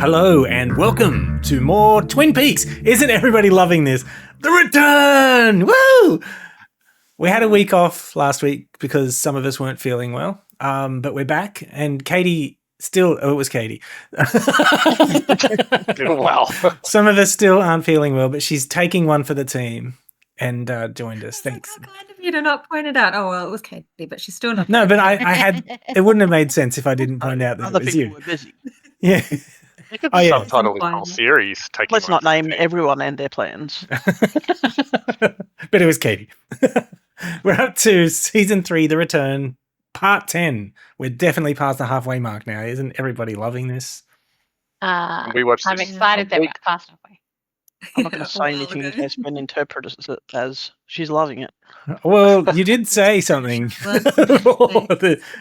Hello and welcome to more Twin Peaks. Isn't everybody loving this? The return! Woo! We had a week off last week because some of us weren't feeling well, but we're back. And Katie still, it was Katie. Wow. Some of us still aren't feeling well, but she's taking one for the team and joined us. Thanks. How kind of you to not point it out. Oh, well, it was Katie, but she's still not. No, but I had, it wouldn't have made sense if I didn't point out that Other it was people you. were busy. Yeah. You could Oh, yeah. subtitle this whole series. Let's not name everyone and their plans. But it was Katie. We're up to season 3, The Return, part 10. We're definitely past the halfway mark now. Isn't everybody loving this? We watched I'm this excited that we're past halfway. I'm not going to say anything in case Ben interprets it as she's loving it. Well, you did say something.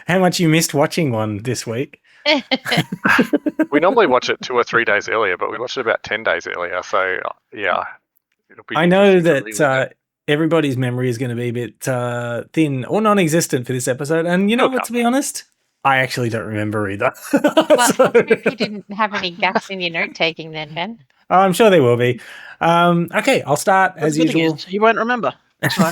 How much you missed watching one this week. We normally watch it 2 or 3 days earlier, but we watched it about 10 days earlier. So, yeah. I know that everybody's memory is going to be a bit thin or non-existent for this episode. And you know what, to be honest, I actually don't remember either. Well, if you didn't have any gaps in your note-taking then, Ben. I'm sure there will be. Okay, I'll start as usual. You won't remember. So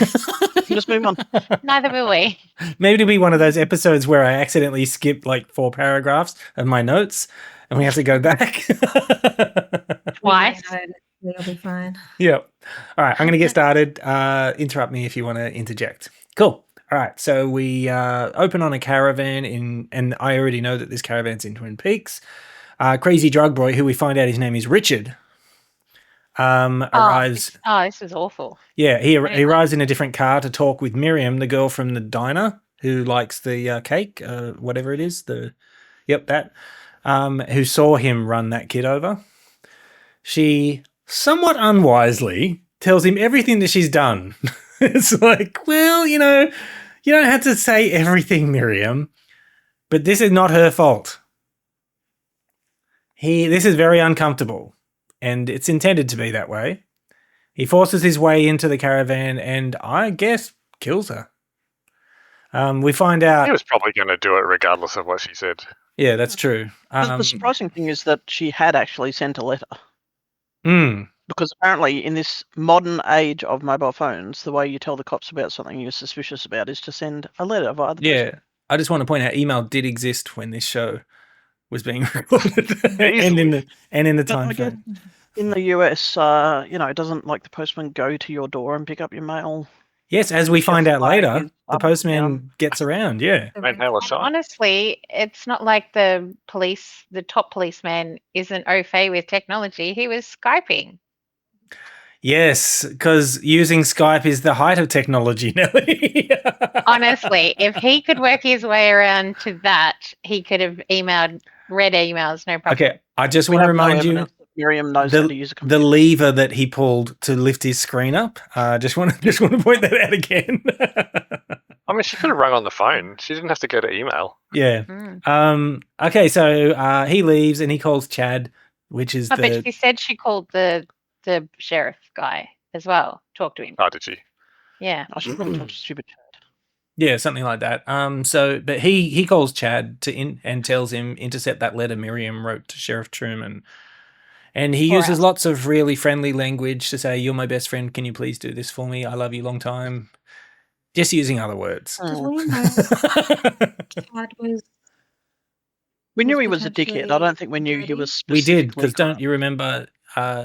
just move on. Neither will we. Maybe it'll be one of those episodes where I accidentally skip like 4 paragraphs of my notes and we have to go back. Twice. It'll be fine. Yep. All right, I'm going to get started. Interrupt me if you want to interject. Cool. All right, so we open on a caravan and I already know that this caravan's in Twin Peaks. Crazy drug boy, who we find out his name is Richard, arrives. Oh, this is awful. Yeah, he arrives in a different car to talk with Miriam, the girl from the diner who likes the cake, whatever it is. That. Who saw him run that kid over. She somewhat unwisely tells him everything that she's done. It's like, well, you don't have to say everything, Miriam, but this is not her fault. This is very uncomfortable, and it's intended to be that way. He forces his way into the caravan and, I guess, kills her. We find out... He was probably going to do it regardless of what she said. Yeah, that's true. The surprising thing is that she had actually sent a letter. Because apparently in this modern age of mobile phones, the way you tell the cops about something you're suspicious about is to send a letter via the post. I just want to point out email did exist when this show was being recorded and in the time frame. In the US, doesn't like the postman go to your door and pick up your mail? Yes, as we find out later, the postman gets around, yeah. Honestly, it's not like the top policeman isn't au fait with technology. He was Skyping. Yes, because using Skype is the height of technology, Nelly. Honestly, if he could work his way around to that, he could have read emails, no problem. Okay, I just want to remind you, Miriam knows how to use a computer. The lever that he pulled to lift his screen up. Just want to point that out again. I mean, she could have rung on the phone. She didn't have to go to email. Yeah. Okay, so he leaves and he calls Chad, which is but she said she called the sheriff guy as well. Talk to him. Oh, did she? Yeah. I should probably talk to stupid Chad. Yeah, something like that. But he calls Chad and tells him intercept that letter Miriam wrote to Sheriff Truman. And he uses lots of really friendly language to say, "You're my best friend. Can you please do this for me? I love you, long time." Just using other words. We knew he was a dickhead. I don't think we knew he was. We did, because don't you remember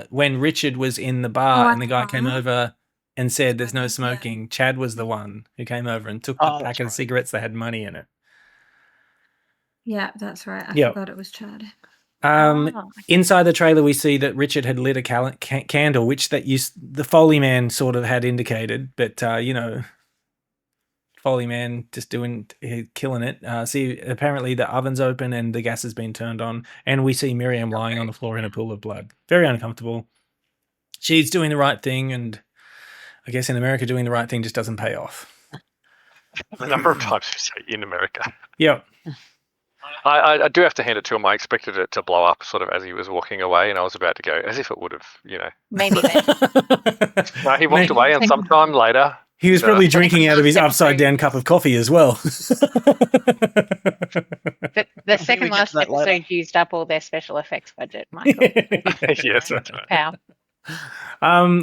when Richard was in the bar and the guy came over and said, "There's no smoking." Chad was the one who came over and took the pack of cigarettes that had money in it. Yeah, that's right. I forgot it was Chad. Inside the trailer, we see that Richard had lit a candle, which the Foley Man sort of had indicated, but Foley Man just killing it. See, apparently the oven's open and the gas has been turned on, and we see Miriam lying on the floor in a pool of blood. Very uncomfortable. She's doing the right thing, and I guess in America, doing the right thing just doesn't pay off. The number of times you say in America. Yep. I do have to hand it to him. I expected it to blow up sort of as he was walking away, and I was about to go, as if it would have, Maybe then. No, he walked away, and sometime later, He was probably drinking out of his Episode. upside down cup of coffee as well. The second we get last to that later. episode used up all their special effects budget, Michael. Yes, that's right. Pow.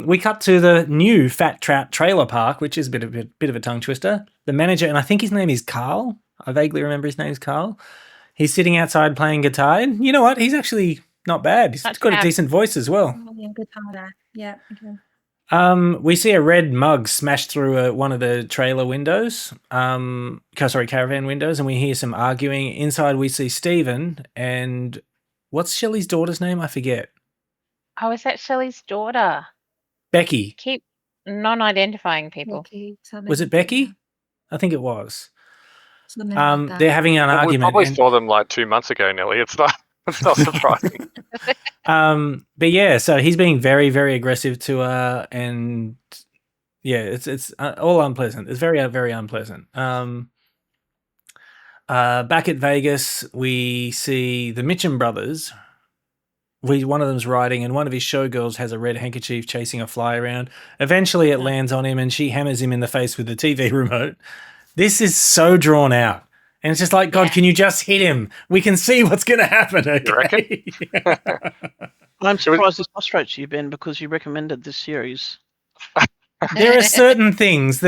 We cut to the new Fat Trout trailer park, which is a bit of a tongue twister. The manager, and I think his name is Carl. I vaguely remember his name is Carl. He's sitting outside playing guitar, and you know what? He's actually not bad. He's Not got a bad. decent voice as well. Oh, yeah, good powder. Yeah. Okay. We see a red mug smash through one of the trailer windows, caravan windows, and we hear some arguing. Inside, we see Stephen and what's Shelley's daughter's name? I forget. Oh, is that Shelley's daughter? Becky. Keep non-identifying people. Okay, something Was it like that, Becky? I think it was. something like that. They're having an Well, we argument. probably and- saw them like 2 months ago, Nelly. It's not surprising. But yeah, so he's being very, very aggressive to her, and yeah, it's all unpleasant. It's very, very unpleasant. Back at Vegas, we see the Mitchum brothers. One of them's riding, and one of his showgirls has a red handkerchief chasing a fly around. Eventually, it lands on him, and she hammers him in the face with the TV remote. This is so drawn out. And it's just like, God, Yeah. can you just hit him? We can see what's going to happen. Okay? I'm surprised this frustrates you, Ben, because you recommended this series. There are certain things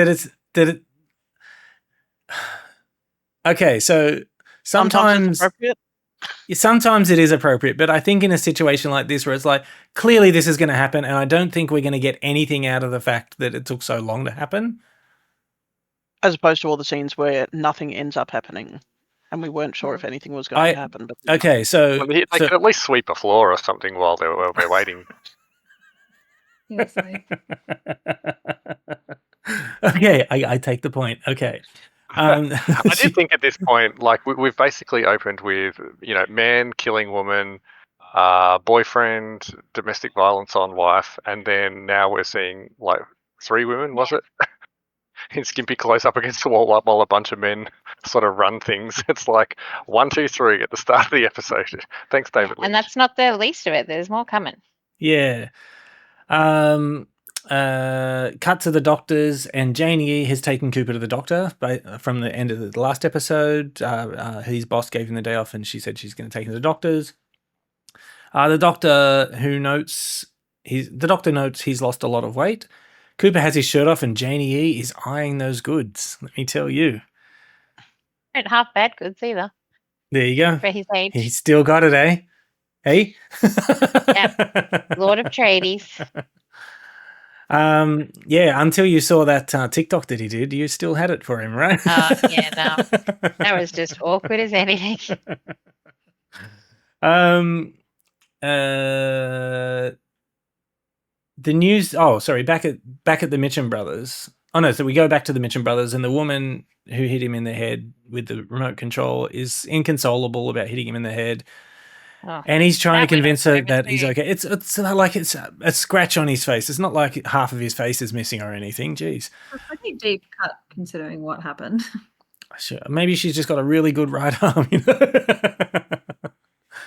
okay, so Sometimes it's sometimes appropriate. it is appropriate, but I think in a situation like this where it's like clearly this is going to happen, and I don't think we're going to get anything out of the fact that it took so long to happen. As opposed to all the scenes where nothing ends up happening, and we weren't sure if anything was going to happen. But Okay, so, Well, they could at least sweep a floor or something while we're waiting. Yeah, so- okay, I take the point. Okay. I did think at this point, like we've basically opened with, man killing woman, boyfriend, domestic violence on wife, and then now we're seeing like 3 women, was it? In skimpy close up against the wall while a bunch of men sort of run things. It's like 1, 2, 3 at the start of the episode. Thanks, David Lynch. And that's not the least of it. There's more coming. Yeah. Cut to the doctors, and Janie E has taken Cooper to the doctor from the end of the last episode. His boss gave him the day off, and she said she's going to take him to the doctors. The doctor notes he's lost a lot of weight. Cooper has his shirt off, and Janie E is eyeing those goods. Let me tell you. Not half bad goods either There you go. for his age. He's still got it, eh? Hey? Lord of Tradies. Yeah, until you saw that TikTok that he did, you still had it for him, right? Yeah, no. That was just awkward as anything. The news. Oh, sorry. Back at the Mitchum brothers. Oh no. So we go back to the Mitchum brothers, and the woman who hit him in the head with the remote control is inconsolable about hitting him in the head, Oh, and he's trying to that went convince over her that he's everything. okay. It's like it's a scratch on his face. It's not like half of his face is missing or anything. Jeez. It's a pretty deep cut considering what happened. Sure. Maybe she's just got a really good right arm. You know?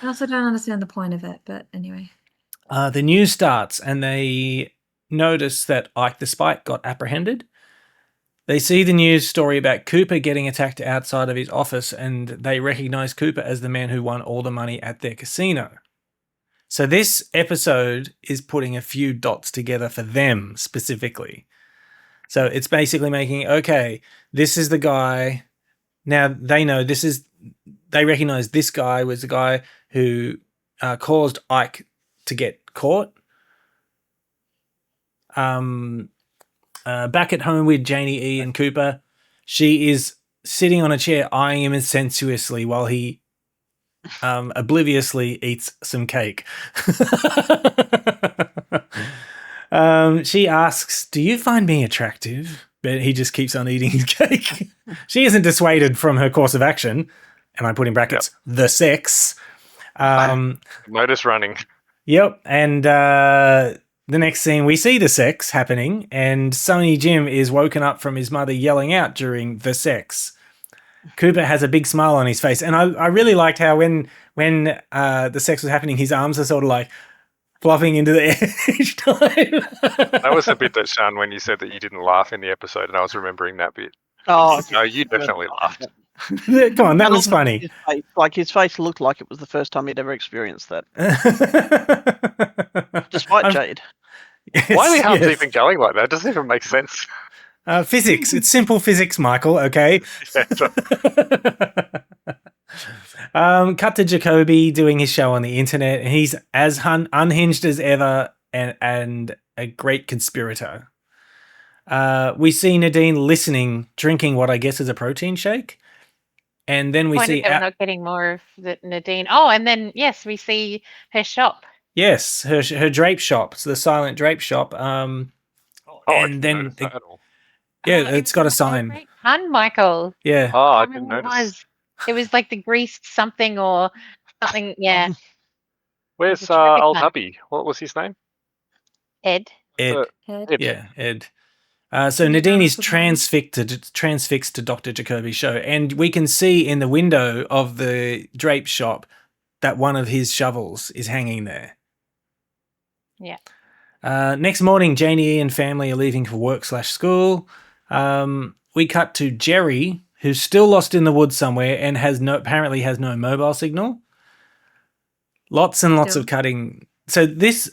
I also don't understand the point of it, but anyway. The news starts, and they notice that Ike the Spike got apprehended. They see the news story about Cooper getting attacked outside of his office, and they recognize Cooper as the man who won all the money at their casino. So this episode is putting a few dots together for them specifically. So it's basically making, okay, this is the guy. Now they know they recognize this guy was the guy who caused Ike to get caught. Back at home with Janie E and Cooper, she is sitting on a chair eyeing him sensuously while he obliviously eats some cake. She asks, "Do you find me attractive?" But he just keeps on eating his cake. She isn't dissuaded from her course of action, and I put in brackets, the sex. Modus running. Yep, and the next scene, we see the sex happening, and Sonny Jim is woken up from his mother yelling out during the sex. Cooper has a big smile on his face, and I really liked how when the sex was happening, his arms are sort of like flopping into the air each time. That was the bit that, Sean, when you said that you didn't laugh in the episode, and I was remembering that bit. Oh, No, you definitely laughed. Come on, that And was also funny. his face looked like it was the first time he'd ever experienced that, despite Jade. Why are the arms yes. even going like that? It doesn't even make sense. Physics. It's simple physics, Michael. Okay. Yeah, so- Cut to Jacoby doing his show on the internet, and he's as unhinged as ever and a great conspirator. We see Nadine listening, drinking what I guess is a protein shake. And then we see... Disappointed that we're not getting more of the Nadine. Oh, and then, yes, we see her shop. Yes, her drape shop. It's the silent drape shop. I And didn't then notice that at all. Yeah, Oh, it's got a was my sign. favourite pun, Michael. Yeah. Oh, I I didn't remember notice. it was like the greased something or something. Yeah, Where's It's a terrific old one. hubby? What was his name? Ed. Ed. Head. Ed. Yeah, Ed. So Yeah, Nadine is that's the one. transfixed to Dr. Jacoby's show, and we can see in the window of the drape shop that one of his shovels is hanging there. Yeah. Next morning, Janie and family are leaving for work/school. We cut to Jerry, who's still lost in the woods somewhere and apparently has no mobile signal. Lots and lots Still. of cutting. So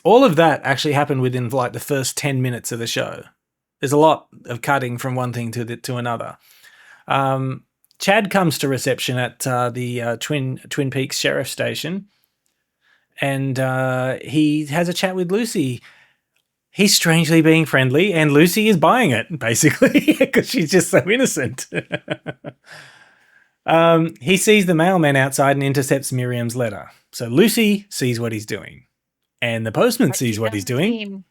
all of that actually happened within like the first 10 minutes of the show. There's a lot of cutting from one thing to another. Chad comes to reception at the Twin Peaks Sheriff Station, and he has a chat with Lucy. He's strangely being friendly, and Lucy is buying it, basically, because she's just so innocent. He sees the mailman outside and intercepts Miriam's letter. So Lucy sees what he's doing, and the postman But sees she what he's doesn't see doing. him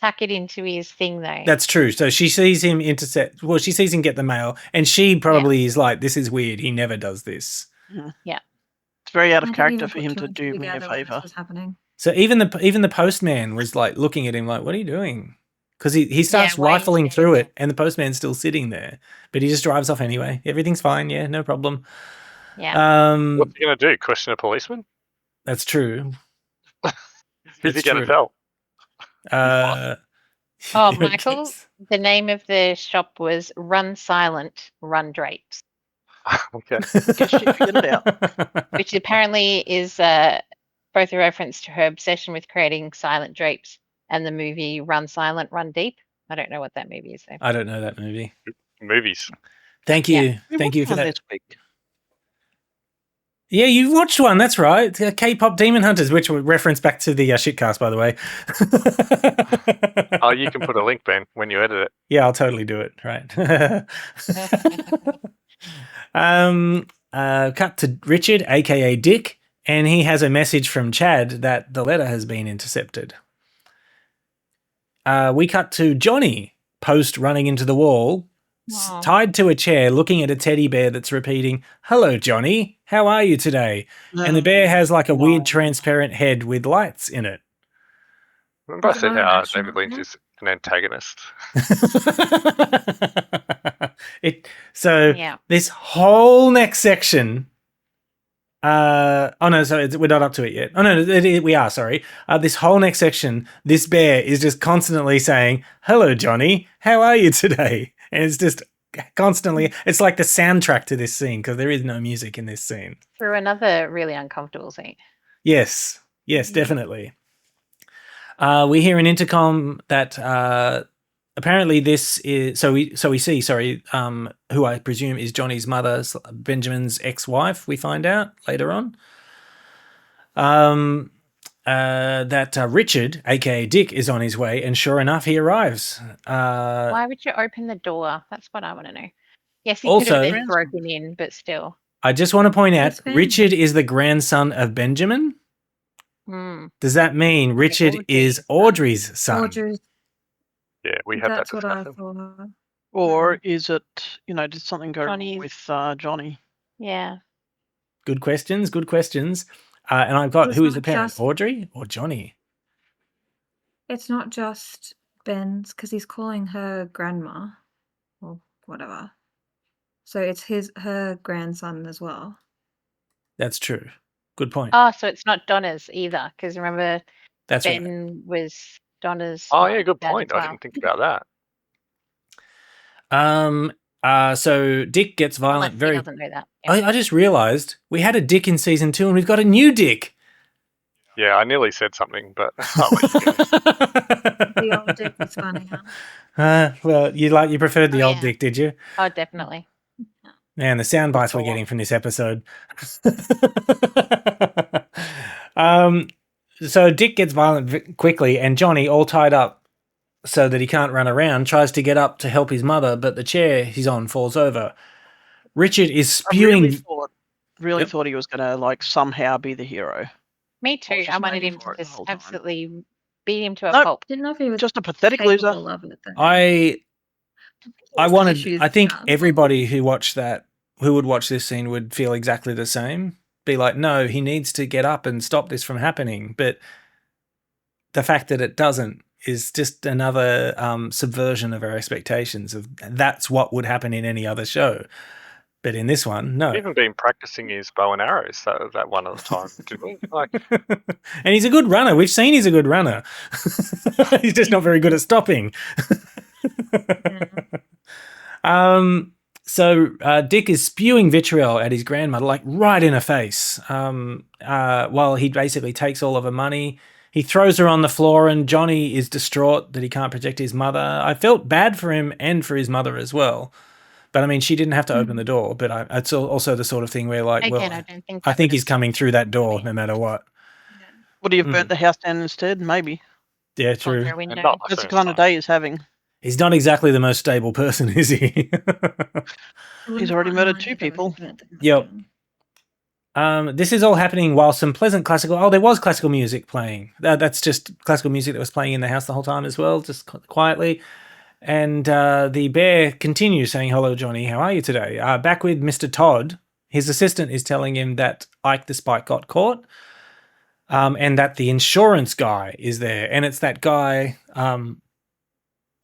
tuck it into his thing, though. That's true. So she sees him she sees him get the mail, and she probably is like, this is weird. He never does this. It's very out I of didn't character even for put him two to and two do me a together when this favour. was happening. So even the postman was like looking at him like, what are you doing? Because he starts why are you rifling standing through there? it, and the postman's still sitting there, but he just drives off anyway. Everything's fine. Yeah, no problem. Yeah. What's he going to do? Question a policeman? That's true. Who's he That's going true. to tell? Oh, yeah, Michael, just- the name of the shop was Run Silent, Run Drapes, Okay. Guess she figured it out. which apparently is both a reference to her obsession with creating silent drapes and the movie Run Silent, Run Deep. I don't know what that movie is, though. I don't know that movie. Movies. Thank Yeah. you. We Thank you watched for one that. this week. Yeah, you watched one. That's right. K-pop Demon Hunters, which we reference back to the shitcast, by the way. Oh, you can put a link, Ben, when you edit it. Yeah, I'll totally do it. Right. Cut to Richard, aka Dick, and he has a message from Chad that the letter has been intercepted. We cut to Johnny, post running into the wall, Aw. tied to a chair, looking at a teddy bear that's repeating, "Hello, Johnny. How are you today?" And the bear has like a weird Wow. transparent head with lights in it. Remember I Is it said not an how action David Lynch movie? is an antagonist? So Yeah. this whole next section. Oh no, so we're not up to it yet. Oh no, we are. Sorry. This whole next section, this bear is just constantly saying, "Hello, Johnny. How are you today?" And it's just constantly. It's like the soundtrack to this scene because there is no music in this scene. Through another really uncomfortable scene. Yes, Mhm. definitely. We hear an intercom that apparently this is so we see who I presume is Johnny's mother, Benjamin's ex-wife. We find out later on that Richard, aka Dick, is on his way, and sure enough, he arrives. Why would you open the door? That's what I want to know. Yes, he could Also- have been broken in, but still. I just want to point out, That's family. Richard is the grandson of Benjamin. Hmm. Does that mean Richard is Audrey's son? Audrey's, Yeah, we had that that's what I discussion. thought. Or is it, did something go wrong Johnny's- with Johnny? Yeah. Good questions. And I've got, It's who is the not parent, just- Audrey or Johnny? It's not just Ben's because he's calling her grandma or whatever. So it's her grandson as well. That's true. Good point. Oh, so it's not Donna's either, because remember That's right. Ben was Donna's Oh yeah, good dad as point. I well. didn't think about that. So Dick gets Unless violent he very. doesn't know that. Yeah. I just realised we had a Dick in season 2, and we've got a new Dick. Yeah, I nearly said something, but I'll let you finish. The old Dick was funny, huh? Well, you preferred the Oh, old yeah. Dick, did you? Oh, definitely. Man, the sound bites we're all. getting from this episode. So Dick gets violent quickly, and Johnny, all tied up so that he can't run around, tries to get up to help his mother, but the chair he's on falls over. Richard is spewing. Really Yep. thought he was going to like somehow be the hero. Me too. was I just wanted waiting him for to it the just whole time. absolutely beat him to a Nope. pulp. Didn't know if he was Just a pathetic loser. capable of it, though. I Issues think now. everybody who would watch this scene would feel exactly the same. Be like, no, he needs to get up and stop this from happening. But the fact that it doesn't is just another subversion of our expectations of that's what would happen in any other show. But in this one, no. He'd even been practicing his bow and arrows that one at a time, didn't we? Like, And he's a good runner. We've seen he's a good runner. He's just not very good at stopping. So Dick is spewing vitriol at his grandmother, like right in her face, while he basically takes all of her money. He throws her on the floor, and Johnny is distraught that he can't protect his mother. I felt bad for him and for his mother as well. But I mean, she didn't have to open the door. But it's also the sort of thing where, like, Again, well, I don't think he's coming through that door no matter what. Would he have burnt the house down instead? Maybe. Yeah, true. and not the That's the first kind of time. day he's having. He's not exactly the most stable person, is he? He's already murdered 2 people. Yep. This is all happening while some pleasant classical. Oh, there was classical music playing. That's just classical music that was playing in the house the whole time as well, just quietly. And the bear continues saying, "Hello, Johnny. How are you today?" Back with Mr. Todd, his assistant is telling him that Ike the Spike got caught, and that the insurance guy is there, and it's that guy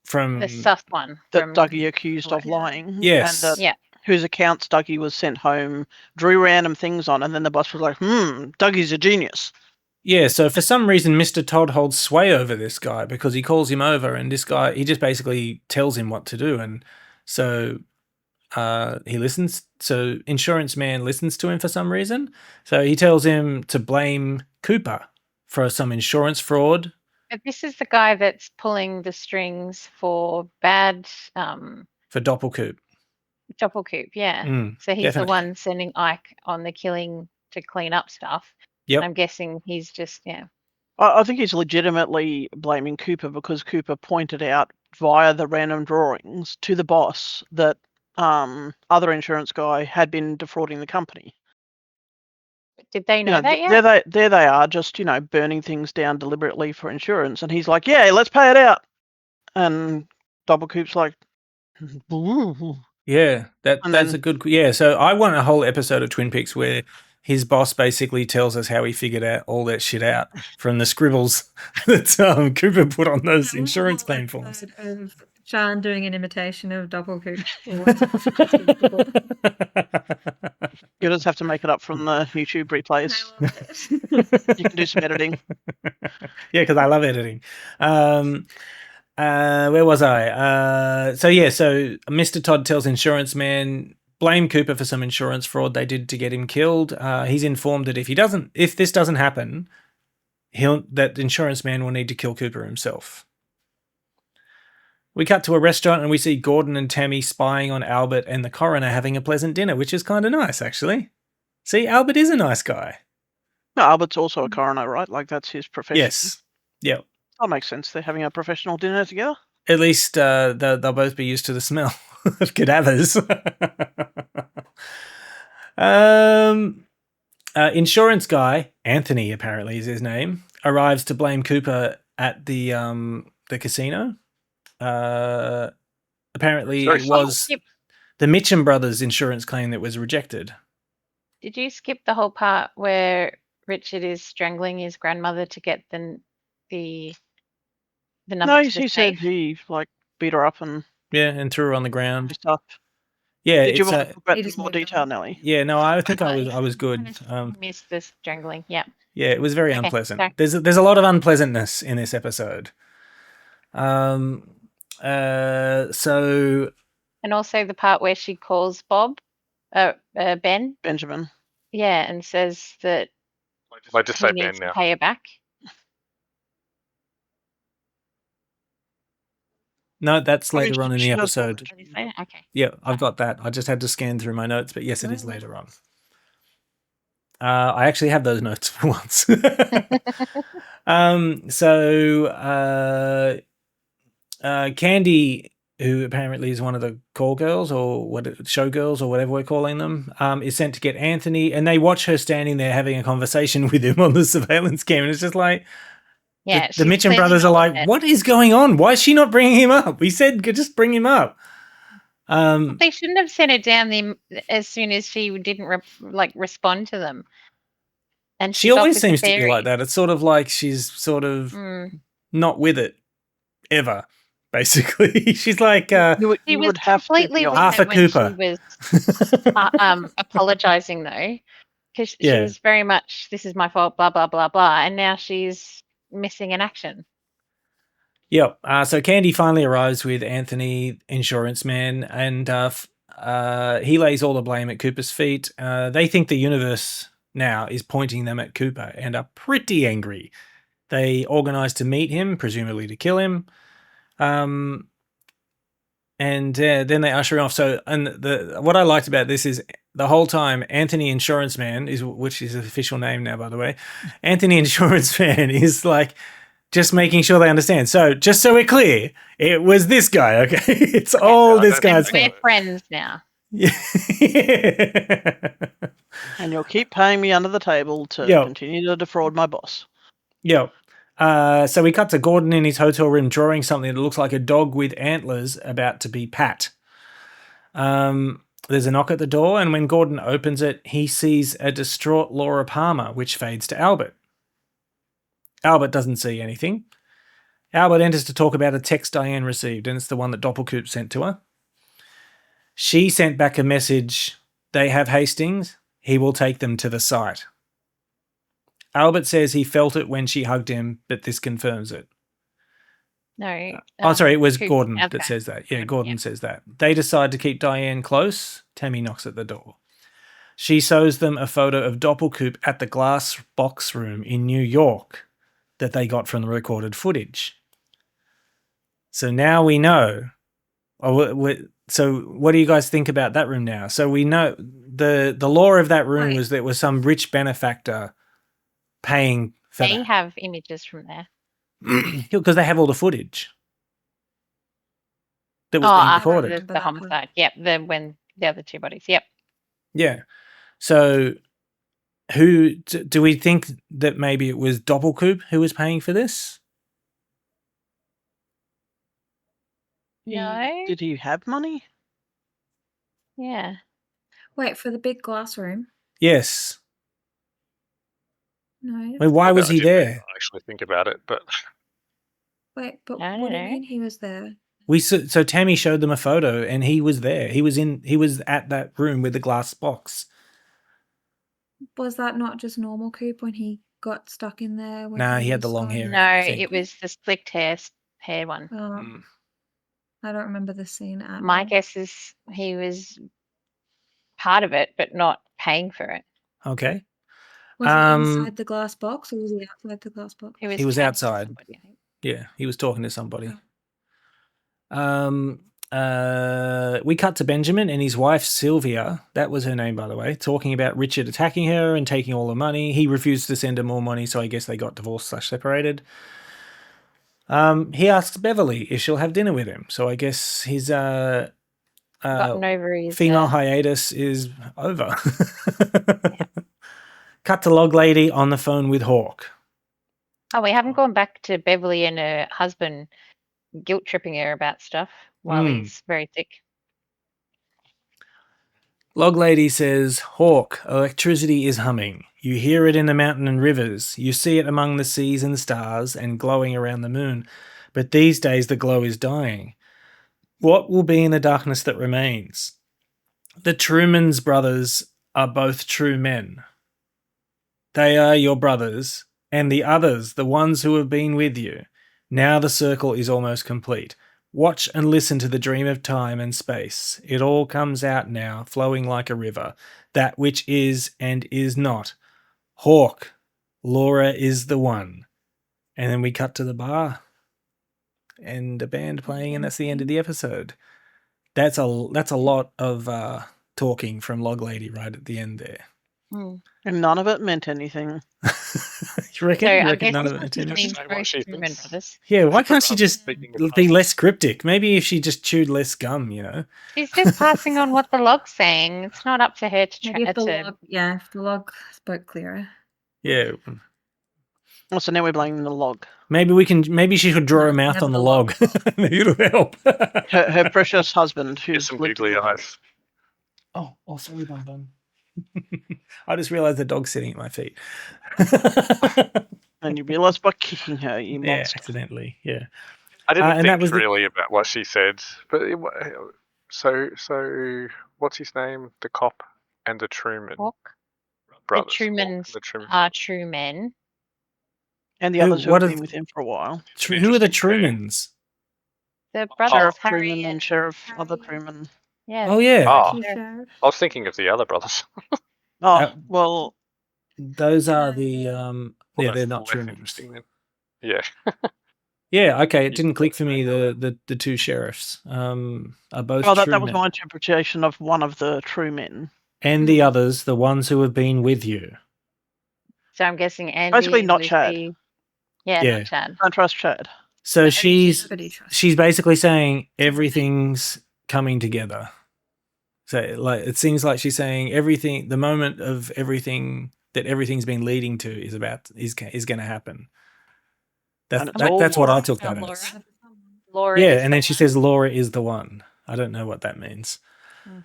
from the sus one. That from- Dougie accused of lying. Yes. And Yeah. whose accounts Dougie was sent home, drew random things on, and then the boss was like, Dougie's a genius. Yeah, so for some reason, Mr. Todd holds sway over this guy because he calls him over, and this guy, he just basically tells him what to do. And so he listens. So Insurance Man listens to him for some reason. So he tells him to blame Cooper for some insurance fraud. But this is the guy that's pulling the strings for bad For Doppelkoop. Doppelkoop, yeah. So he's definitely. the one sending Ike on the killing to clean up stuff. Yep. I'm guessing he's just, I think he's legitimately blaming Cooper because Cooper pointed out via the random drawings to the boss that other insurance guy had been defrauding the company. Did they know that yet? There they are, just, burning things down deliberately for insurance. And he's like, yeah, let's pay it out. And Doppelkoop's like, Yeah, that's a good. Yeah, so I want a whole episode of Twin Peaks where his boss basically tells us how he figured out all that shit out from the scribbles that Cooper put on those insurance claim forms. Of Sean doing an imitation of Doppelkoop. you just have to make it up from the YouTube replays. You can do some editing. Yeah, because I love editing. Where was I? So Mr. Todd tells Insurance Man blame Cooper for some insurance fraud they did to get him killed. He's informed that if this doesn't happen, that Insurance Man will need to kill Cooper himself. We cut to a restaurant and we see Gordon and Tammy spying on Albert and the coroner having a pleasant dinner, which is kind of nice, actually. See, Albert is a nice guy. No, Albert's also a coroner, right? Like, that's his profession. Yes. Yep. That makes sense. They're having a professional dinner together. At least they'll both be used to the smell of cadavers. Insurance guy, Anthony apparently is his name, arrives to blame Cooper at the casino. Apparently Sorry, it was Skip. the Mitchum brothers insurance claim that was rejected. Did you skip the whole part where Richard is strangling his grandmother to get the number No, to the he said safe? he beat her up and Yeah, and threw her on the ground. stuff. Yeah, Did you it's want to talk about He it in just more moved on. detail, Nelly? yeah. No, I think I Nice. was I good. just missed the strangling. Yeah. Yeah, it was very Okay, unpleasant. sorry. There's a lot of unpleasantness in this episode. So And also the part where she calls Bob, Ben, Benjamin. yeah, and says that I just he say Ben needs to now. pay her back. no, that's I mean, later on in she the does talk episode. to What did he say? Okay. Yeah, I've got that. I just had to scan through my notes, but yes, it is later on. I actually have those notes for once. Candy, who apparently is one of the call girls or show girls or whatever we're calling them, is sent to get Anthony, and they watch her standing there having a conversation with him on the surveillance camera. And it's just like, Yeah, the she's Mitchum clearly brothers are not like, on it. what is going on? Why is she not bringing him up? We said just bring him up. They shouldn't have sent her down as soon as she didn't respond to them. And She she's off always with seems the to be like fairies. that. It's sort of like she's sort of not with it ever. Basically, she's like You She was would have to completely be with honest. Arthur it when Cooper. she was apologizing though, because she Yeah. was very much, this is my fault, blah blah blah blah, and now she's missing in action. Yep. So Candy finally arrives with Anthony, insurance man, and he lays all the blame at Cooper's feet. They think the universe now is pointing them at Cooper and are pretty angry. They organize to meet him, presumably to kill him. And then they usher him off. So, and what I liked about this is the whole time Anthony Insurance Man which is his official name now, by the way. Anthony Insurance Man is like just making sure they understand. So, just so we're clear, it was this guy. Okay, it's all this guy's We're fault. friends now. Yeah. And you'll keep paying me under the table to Yep. continue to defraud my boss. Yep. So we cut to Gordon in his hotel room drawing something that looks like a dog with antlers about to be pat. There's a knock at the door, and when Gordon opens it, he sees a distraught Laura Palmer, which fades to Albert. Albert doesn't see anything. Albert enters to talk about a text Diane received, and it's the one that Doppelkoop sent to her. She sent back a message, they have Hastings, he will take them to the site. Albert says he felt it when she hugged him, but this confirms it. No. Sorry, it was Cooper. Gordon that Okay. says that. Yeah, Gordon, Gordon yeah. says that. They decide to keep Diane close. Tammy knocks at the door. She shows them a photo of Doppelkoop at the glass box room in New York that they got from the recorded footage. So now we know. So what do you guys think about that room now? So we know the lore of that room was that it was some rich benefactor paying for They that. have images from there. Because they have all the footage that was being After recorded. the homicide. Yep. When the other two bodies. Yep. Yeah. So who do we think that maybe it was Doppelkoop who was paying for this? No. Did he have money? Yeah. Wait, for the big glass room? Yes. No. I mean, why was I he didn't there? actually think about it, but Wait, but I don't what do you know. mean he was there? So Tammy showed them a photo and he was there. He was at that room with the glass box. Was that not just normal Coop when he got stuck in there? When Nah, he had the was long hiding? hair. No, I think. it was the slicked hair one. Oh, I don't remember the scene at My all. guess is he was part of it, but not paying for it. Okay. Was he inside the glass box or was he outside the glass box? He was He was chatting to outside. somebody, I think. Yeah, he was talking to somebody. Oh. We cut to Benjamin and his wife Sylvia, that was her name by the way, talking about Richard attacking her and taking all the money. He refused to send her more money, so I guess they got divorced/separated. He asks Beverly if she'll have dinner with him, so I guess his Gotten over his female hiatus is over. Cut to Log Lady on the phone with Hawk. Oh, we haven't gone back to Beverly and her husband guilt tripping her about stuff while he's very sick. Log Lady says, Hawk, electricity is humming. You hear it in the mountain and rivers. You see it among the seas and stars and glowing around the moon. But these days the glow is dying. What will be in the darkness that remains? The Truman's brothers are both true men. They are your brothers, and the others, the ones who have been with you. Now the circle is almost complete. Watch and listen to the dream of time and space. It all comes out now, flowing like a river. That which is and is not. Hawk, Laura is the one. And then we cut to the bar and a band playing, and that's the end of the episode. That's a lot of talking from Log Lady right at the end there. And none of it meant anything. You reckon? So You I'm reckon none of guessing it it means means Say what both she Truman thinks. brothers. Yeah, why can't she just Speaking of be puzzles. less cryptic? Maybe if she just chewed less gum, you know? She's just passing on what the log's saying. It's not up to her to Maybe try if the to. log, if the log spoke clearer. Yeah. Oh, so now we're blaming the log. Maybe she should draw No, her mouth never on the the log. Maybe it'll help. Her precious husband, Get who's some lived googly in- eyes. Oh, sorry, Bun. I just realised the dog's sitting at my feet. and you realise by kicking her, you Yeah, monster. accidentally. Yeah. I didn't and that think was the- really about what she said, but so what's his name? The cop and the Truman Hawk. brothers. The Trumans The Truman are true men. And the Who- others who what have are- been with him for a while. Who are the Interesting pair. Trumans? The brother Sheriff of Harry Truman and Sheriff other Truman. Yeah. Oh, yeah. Oh, Two Sure. sheriff. I was thinking of the other brothers. Oh, well, Those are the... Well, yeah, that's they're not less Trumans. interesting then. Yeah. Yeah, okay. It You didn't click for me, know. the two sheriffs are both that true was men. my interpretation of one of the true men. And the others, the ones who have been with you. So I'm guessing Andy. Basically and not Lucy- Chad. Yeah, Yeah. not Chad. Don't trust Chad. So she's Nobody trusts. she's basically saying everything's coming together. So like it seems like she's saying everything, the moment of everything that everything's been leading to is going to happen. And it's all That's what I Laura. took that Laura. as. Laura. Yeah, is and the then she one. says Laura is the one. I don't know what that means, Hmm.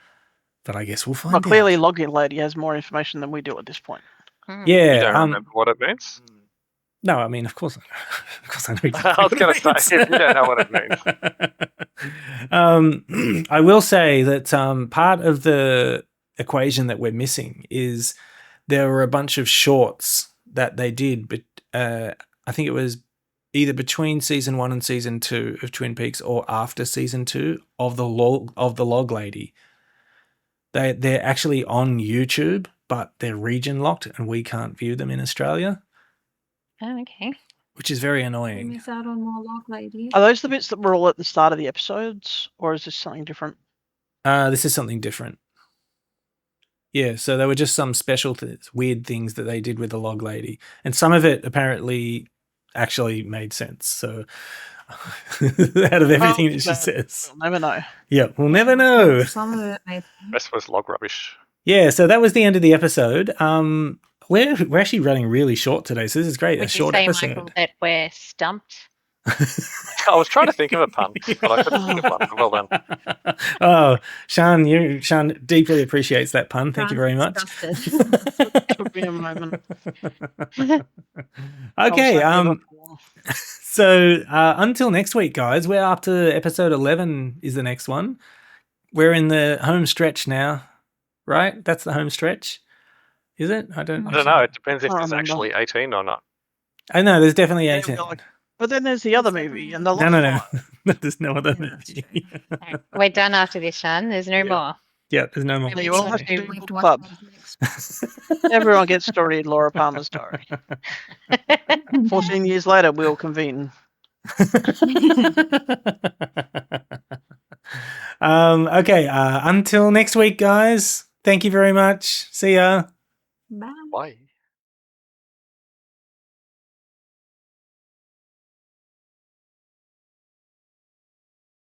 but I guess we'll find Well, out. clearly, Login Lady has more information than we do at this point. Hmm. Yeah. You don't remember what it means? No, I mean, of course, of course, I know. Exactly I was what it going to means. say, you don't know what it means. I will say that part of the equation that we're missing is there were a bunch of shorts that they did, but I think it was either between season 1 and season 2 of Twin Peaks or after season 2 of the Log Lady. They're actually on YouTube, but they're region locked and we can't view them in Australia, Oh, okay. which is very We annoying. miss out on more log ladies. Are those the bits that were all at the start of the episodes, or is this something different? This is something different. Yeah, so there were just some special weird things that they did with the Log Lady, and some of it apparently actually made sense. So out of everything that she no, says, We'll never know. yeah, we'll never know. Some of it made sense. Rest was log rubbish. Yeah, so that was the end of the episode. We're actually running really short today, so this is great. Would A short you say, episode. Michael, that we're stumped? I was trying to think of a pun, but I couldn't think of one. Well done. Oh, Sean deeply appreciates that pun. Thank you very much. Disgusted. Took me a moment. Okay, I was like, so until next week, guys, we're up to episode 11 is the next one. We're in the home stretch now, right? That's the home stretch, is it? I don't I don't know. It depends if I there's remember. actually 18 or not. I know there's definitely Yeah, 18. we're like, but then there's the other movie and the No. There's no other Yeah, that's movie. true. Alright, we're done after this, Sean. There's no Yeah. more. Yeah, there's no more. Really? You all have So to do We have book to watch club. those next. Everyone gets to read Laura Palmer's diary. 14 years later, we'll convene. Okay, until next week, guys. Thank you very much. See ya. Bye. Why?